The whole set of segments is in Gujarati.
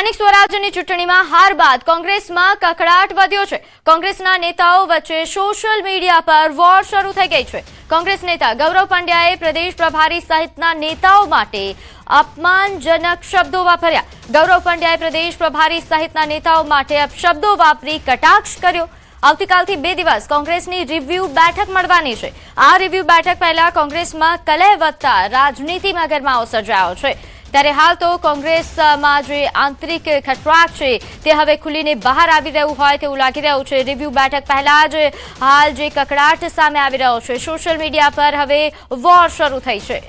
સ્થાનિક સ્વરાજ્યની ચૂંટણીમાં હાર બાદ કોંગ્રેસમાં કકળાટ વધ્યો છે। કોંગ્રેસના નેતાઓ વચ્ચે સોશિયલ મીડિયા પર વોર શરૂ થઈ ગઈ છે। કોંગ્રેસ નેતા ગૌરવ પંડ્યાએ પ્રદેશ પ્રભારી સહિતના નેતાઓ માટે અપમાનજનક શબ્દો વાપર્યા। ગૌરવ પંડ્યાએ પ્રદેશ પ્રભારી સહિતના નેતાઓ માટે અપશબ્દો વાપરી કટાક્ષ કર્યો। આવતીકાલથી 2 દિવસ કોંગ્રેસની રિવ્યુ બેઠક મળવાની છે। આ રિવ્યુ બેઠક પહેલા કોંગ્રેસમાં કલહ વધતા રાજનીતિમાં ગરમાવો સર્જાયો છે। ત્યારે હાલ તો કોંગ્રેસમાં જે આંતરિક ખટરાક છે તે હવે ખુલીને બહાર આવી રહ્યું હોય તેવું લાગી રહ્યું છે। રિવ્યુ બેઠક પહેલા જ હાલ જે કકળાટ સામે આવી રહ્યો છે, સોશિયલ મીડિયા પર હવે વોર શરૂ થઈ છે।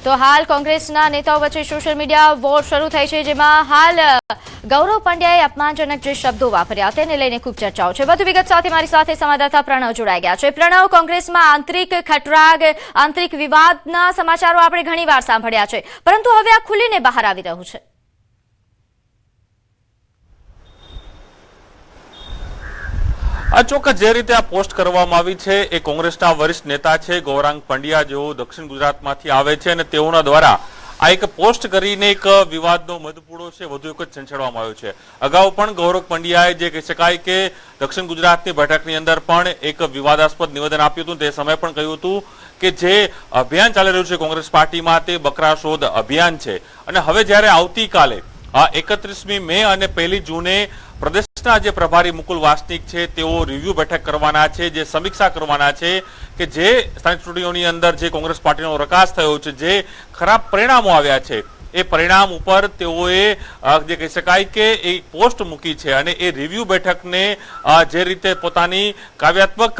તો હાલ કોંગ્રેસના નેતાઓ વચ્ચે સોશિયલ મીડિયા વોર શરૂ થઈ છે, જેમાં હાલ ગૌરવ પંડ્યાએ અપમાનજનક જે શબ્દો વાપર્યા તેને લઈને ખૂબ ચર્ચાઓ છે। વધુ વિગત સાથે મારી સાથે સંવાદદાતા પ્રણવ જોડાઈ ગયા છે। પ્રણવ, કોંગ્રેસમાં આંતરિક ખટરાગ, આંતરિક વિવાદના સમાચારો આપણે ઘણીવાર સાંભળ્યા છે, પરંતુ હવે આ ખુલીને બહાર આવી રહ્યું છે। આ ચોક્કસ જે રીતે આ પોસ્ટ કરવામાં આવી છે એ કોંગ્રેસના વરિષ્ઠ નેતા છે ગૌરાંગ પંડ્યા, જેઓ દક્ષિણ ગુજરાતમાંથી આવે છે અને તેઓના દ્વારા આ એક પોસ્ટ કરીને એક વિવાદનો મધપૂડો છે વધુ એક જ છંછેડવામાં આવ્યો છે। અગાઉ પણ ગૌરવ પંડ્યાએ જે કહી શકાય કે દક્ષિણ ગુજરાતની બેઠકની અંદર પણ એક વિવાદાસ્પદ નિવેદન આપ્યું હતું। તે સમયે પણ કહ્યું હતું કે જે અભિયાન ચાલી રહ્યું છે કોંગ્રેસ પાર્ટીમાં તે બકરા શોધ અભિયાન છે, અને હવે જ્યારે આવતીકાલે 31મી મે અને 1 જૂને પ્રદેશના જે પ્રભારી મુકુલ વાસનિક છે તેઓ રિવ્યુ બેઠક કરવાના છે, જે સમીક્ષા કરવાના છે કે જે સ્થાનિક ચૂંટણીઓની અંદર જે કોંગ્રેસ પાર્ટીનો રકાસ થયો છે, જે ખરાબ પરિણામો આવ્યા છે એ પરિણામ ઉપર તેઓએ જે કહી શકાય કે એક પોસ્ટ મૂકી છે, અને એ રિવ્યુ બેઠકને જે રીતે પોતાની કાવ્યાત્મક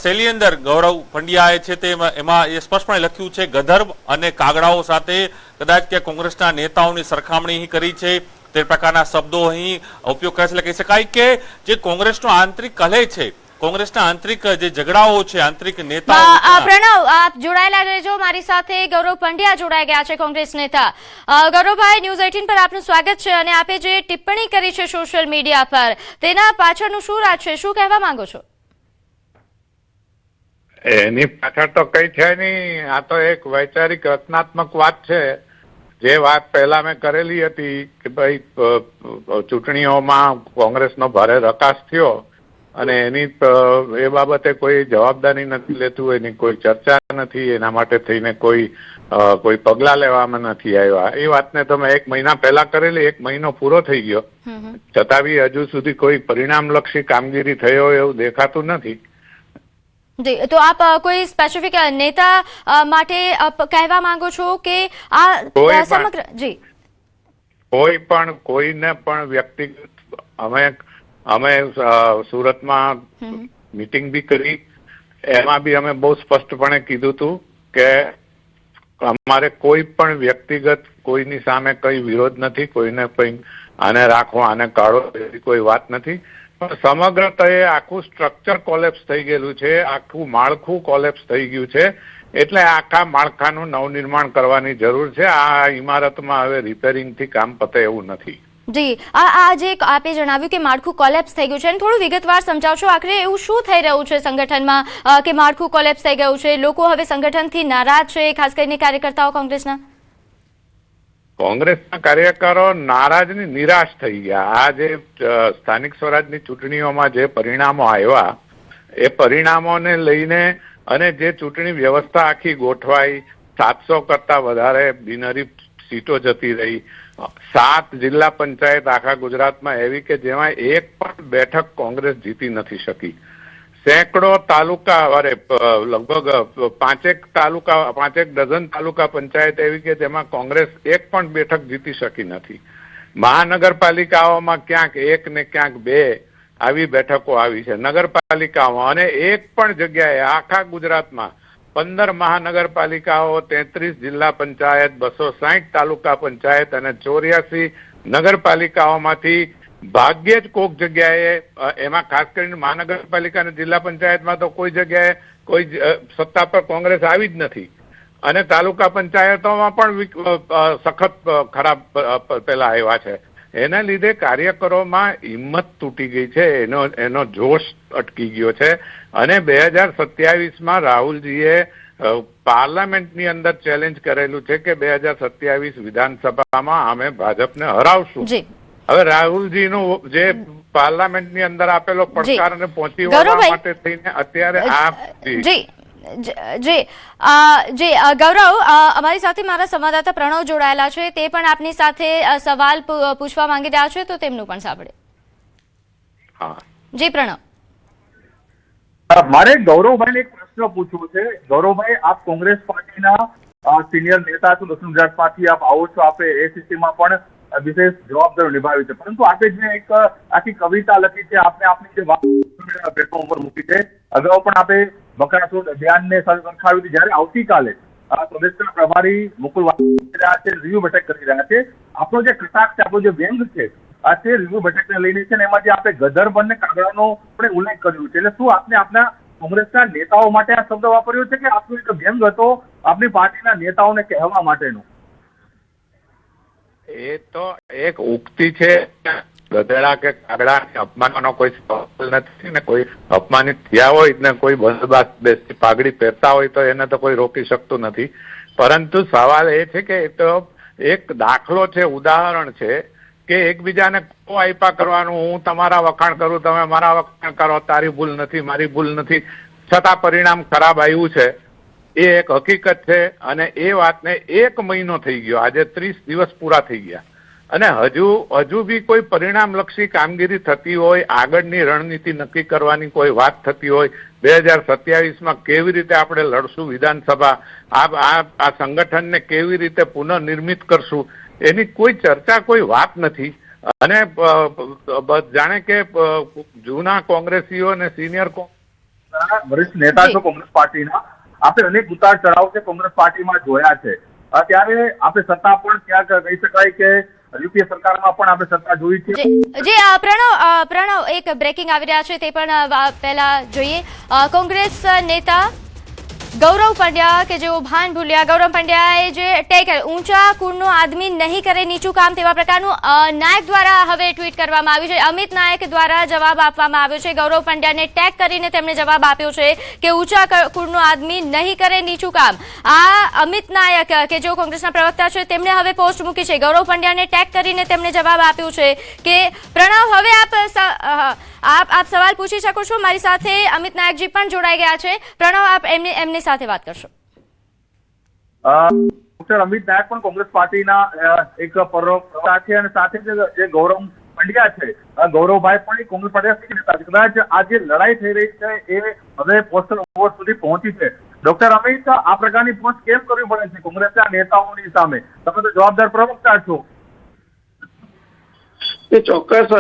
શૈલી અંદર ગૌરવ પંડ્યાએ છે તે એમાં એ સ્પષ્ટપણે લખ્યું છે ગધર્વ અને કાગડાઓ સાથે કદાચ કે કોંગ્રેસના નેતાઓની સરખામણી કરી છે, તે પ્રકારના શબ્દો અહીં ઉપયોગ કરે છે। એટલે કહી શકાય કે જે કોંગ્રેસનો આંતરિક કલહ છે, કોંગ્રેસના આંતરિક જે ઝઘડાઓ છે, આંતરિક નેતાઓ। પ્રણવ, આપ જોડાયેલા રહેજો, મારી સાથે ગૌરવ પંડ્યા જોડાઈ ગયા છે, કોંગ્રેસ નેતા। ગૌરવભાઈ, ન્યૂઝ 18 પર આપનું સ્વાગત છે, અને આપે જે ટિપ્પણી કરી છે સોશિયલ મીડિયા પર તેના પાછળનું શું રાજ છે, શું કહેવા માંગો છો? એની પાછળ તો કઈ છે નહીં, આ તો એક વૈચારિક રચનાત્મક વાત છે। જે વાત પહેલા મેં કરેલી હતી કે ભાઈ ચૂંટણીઓમાં કોંગ્રેસનો ભારે રકાસ થયો અને એની એ બાબતે કોઈ જવાબદારી નથી લેતું, એની કોઈ ચર્ચા નથી, એના માટે થઈને કોઈ પગલા લેવામાં નથી આવ્યા। એ વાતને તો મેં 1 મહિના પહેલા કરેલી, 1 મહિનો પૂરો થઈ ગયો, છતાં બી હજુ સુધી કોઈ પરિણામલક્ષી કામગીરી થયો એવું દેખાતું નથી। જી, તો આપ કોઈ સ્પેસિફિક નેતા માટે કહેવા માંગો છો કે આ સમગ્ર જી કોઈને પણ વ્યક્તિગત અમે સુરતમાં મીટિંગ બી કરી, એમાં બી અમે બહુ સ્પષ્ટપણે કીધું હતું કે અમારે કોઈ પણ વ્યક્તિગત કોઈની સામે કઈ વિરોધ નથી, કોઈને કઈ આને રાખો આને કાઢો એવી કોઈ વાત નથી, પણ સમગ્રતએ આખું સ્ટ્રક્ચર કોલેપ્સ થઈ ગયેલું છે, આખું માળખું કોલેપ્સ થઈ ગયું છે, એટલે આખા માળખાનું નવનિર્માણ કરવાની જરૂર છે। આ ઇમારતમાં હવે રિપેરિંગથી કામ પતે એવું નથી। જી, આ જે આપે જણાવ્યું કે માળખું કોલેપ્સ થઈ ગયું છે, અને થોડું વિગતવાર સમજાવશો આખરે એવું શું થઈ રહ્યું છે સંગઠનમાં કે માળખું કોલેપ્સ થઈ ગયું છે? લોકો હવે સંગઠનથી નારાજ છે, ખાસ કરીને કાર્યકર્તાઓ કોંગ્રેસના કાર્યકરો નારાજની નિરાશ થઈ ગયા। આ જે સ્થાનિક સ્વરાજની ચૂંટણીઓમાં જે પરિણામો આવ્યા એ પરિણામોને લઈને અને જે ચૂંટણી વ્યવસ્થા આખી ગોઠવાઈ, 700 કરતા વધારે બિનહરીફ સીટો જતી રહી, 7 જિલ્લા પંચાયત આખા ગુજરાતમાં એવી કે જેમાં એક પણ બેઠક કોંગ્રેસ જીતી નથી શકી, સેંકડો તાલુકા લગભગ 5 ડઝન તાલુકા પંચાયત એવી કે જેમાં કોંગ્રેસ એક પણ બેઠક જીતી શકી નથી, મહાનગરપાલિકાઓમાં ક્યાંક 1 ને ક્યાંક 2 આવી બેઠકો આવી છે નગરપાલિકાઓમાં, અને એક પણ જગ્યાએ આખા ગુજરાતમાં 15 મહાનગરપાલિકાઓ, 33 જિલ્લા પંચાયત, 260 તાલુકા પંચાયત અને 84 નગરપાલિકાઓમાંથી ભાગ્યે જ કોઈક જગ્યાએ, એમાં ખાસ કરીને મહાનગરપાલિકા અને જિલ્લા પંચાયતમાં તો કોઈ જગ્યાએ કોઈ સત્તા પર કોંગ્રેસ આવી જ નથી, અને તાલુકા પંચાયતોમાં પણ સખત ખરાબ પેલા આવ્યા છે। એના લીધે કાર્યકરોમાં હિંમત તૂટી ગઈ છે, એનો જોશ અટકી ગયો છે, અને 2027માં રાહુલજીએ પાર્લામેન્ટની અંદર ચેલેન્જ કરેલું છે કે 2027 વિધાનસભામાં અમે ભાજપને હરાવશું. જી હવે રાહુલજીનું જે પાર્લામેન્ટની અંદર આપેલો પડકાર અને પહોંચી વળવા ગૌરવભાઈ. માટે થઈને અત્યારે આ જી જી જી ગૌરવ, અમારી સાથે મારા સંવાદદાતા પ્રણવ જોડાયેલા છે, તે પણ આપની સાથે સવાલ પૂછવા માંગી રહ્યા છે, તો તેમનું પણ સાંભળે. હા જી પ્રણવ. મારે ગૌરવભાઈને એક પ્રશ્ન પૂછવો છે. ગૌરવભાઈ, આપ કોંગ્રેસ પાર્ટીના સિનિયર નેતા છો, દક્ષિણ ગુજરાતમાંથી આપ આવો છો, આપે એસીસીમાં પણ વિશેષ જવાબદારી નિભાવી છે, પરંતુ આપે જે એક આખી કવિતા લખી છે, આપને આપની જે વાત પ્લેટફોર્મ પર મૂકી છે, અગાઉ પણ આપે બકાસુર અભિયાનને સરખાવ્યું હતું, જ્યારે આવતીકાલે પ્રદેશના પ્રભારી મુકુલ વાસનિક છે, રિવ્યુ બેઠક કરી રહ્યા છે. આપણો જે કટાક્ષ છે, આપણો જે વ્યંગ છે, આ તે રિવ્યુ બેઠકને લઈને છે, ને એમાં જે આપણે ગદર બંને કાગળનો આપણે ઉલ્લેખ કર્યો છે, એટલે શું આપને આપના કોંગ્રેસના નેતાઓ માટે આ શબ્દ વાપર્યો છે કે આપનો એક વ્યંગ હતો આપની પાર્ટીના નેતાઓને કહેવા માટેનો? એ તો એક ઉક્તિ છે. ગધેડા કે કાગડા અપમાનનો કોઈ સવાલ નથી ને કોઈ અપમાનિત થયા હોય ને કોઈ બંદોબસ્ત બેસતી પાઘડી પહેરતા હોય તો એને તો કોઈ રોકી શકતું નથી. પરંતુ સવાલ એ છે કે એ તો એક દાખલો છે, ઉદાહરણ છે કે એકબીજાને કો આઈપા કરવાનું, હું તમારા વખાણ કરું, તમે મારા વખાણ કરો, તારી ભૂલ નથી, મારી ભૂલ નથી, છતાં પરિણામ ખરાબ આવ્યું છે, એ એક હકીકત છે. અને એ વાતને 1 મહિનો થઈ ગયો, આજે 30 દિવસ પૂરા થઈ ગયા, અને હજુ બી કોઈ પરિણામલક્ષી કામગીરી થતી હોય, આગળની રણનીતિ નક્કી કરવાની કોઈ વાત થતી હોય, 2027માં કેવી રીતે આપણે લડશું વિધાનસભા, આ સંગઠનને કેવી રીતે પુનઃનિર્મિત કરશું, એની કોઈ ચર્ચા, કોઈ વાત નથી. અને જાણે કે જૂના કોંગ્રેસીઓ અને સિનિયર વરિષ્ઠ નેતા છો કોંગ્રેસ પાર્ટીના, આપણે અનેક ઉતાર ચઢાવ છે કોંગ્રેસ પાર્ટીમાં જોયા છે, ત્યારે આપણે સત્તા પણ ક્યાંક કહી શકાય કે યુપીએ સરકારમાં પણ આપણે સત્તા જોઈ છે. જી પ્રણવ, એક બ્રેકિંગ આવી રહ્યા છે, તે પણ પહેલા જોઈએ. કોંગ્રેસ નેતા ગૌરવ પંડ્યા કે જેઓ ભાન ભૂલ્યા, ગૌરવ પંડ્યાએ જે ટેગ ઊંચા કુળનો આદમી નહીં કરે નીચું કામ, તેવા પ્રકારનું નાયક દ્વારા હવે ટ્વીટ કરવામાં આવ્યું છે. અમિત નાયક દ્વારા જવાબ આપવામાં આવ્યો છે. ગૌરવ પંડ્યાને ટેગ કરીને તેમણે જવાબ આપ્યો છે કે ઊંચા કુળનો આદમી નહીં કરે નીચું કામ. આ અમિત નાયક કે જેઓ કોંગ્રેસના પ્રવક્તા છે, તેમણે હવે પોસ્ટ મૂકી છે. ગૌરવ પંડ્યાને ટેગ કરીને તેમણે જવાબ આપ્યો છે કે પ્રણવ, હવે આપ સવાલ પૂછી શકો છો. મારી સાથે અમિત નાયકજી પણ જોડાઈ ગયા છે. પ્રણવ, આપ એમની સાથે વાત કરશો. ડોક્ટર અમિત નાયક પણ કોંગ્રેસ પાર્ટીના એક પ્રવક્તા છે, અને સાથે જે ગૌરવ પંડ્યા છે, ગૌરવભાઈ પણ કોંગ્રેસ પાર્ટીના છે. કદાચ આ જે લડાઈ થઈ રહી છે એ હવે પોસ્ટલ ઓવર સુધી પહોંચી છે. ડોક્ટર અમિત, આ પ્રકારની પોસ્ટ કેમ કરવી પડે છે કોંગ્રેસના નેતાઓની સામે? તમે તો જવાબદાર પ્રવક્તા છો. ચોક્કસ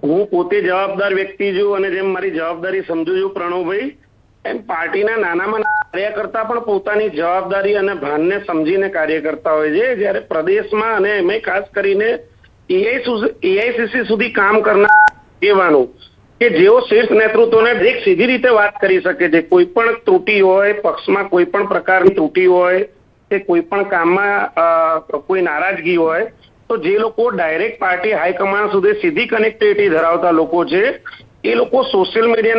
હું પોતે જવાબદાર વ્યક્તિ છું, અને જેમ મારી જવાબદારી સમજુ છું પ્રણવભાઈ, એમ પાર્ટીના નાનામાં કાર્યકર્તા પણ પોતાની જવાબદારી અને ભાનને સમજીને કાર્ય કરતા હોય છે. જ્યારે પ્રદેશમાં અને એમાં ખાસ કરીને એઆઈસીસી સુધી કામ કરનાર કહેવાનું કે જેઓ શીર્ષ નેતૃત્વને એક સીધી રીતે વાત કરી શકે છે. કોઈ પણ ત્રુટિ હોય, પક્ષમાં કોઈ પણ પ્રકારની ત્રુટિ હોય કે કોઈ પણ કામમાં કોઈ નારાજગી હોય, તો જે લોકો ડાયરેક્ટ પાર્ટી હાઈકમાન્ડ સુધી સીધી કનેક્ટિવિટી ધરાવતા લોકો છે, એ લોકો સોશિયલ મીડિયાના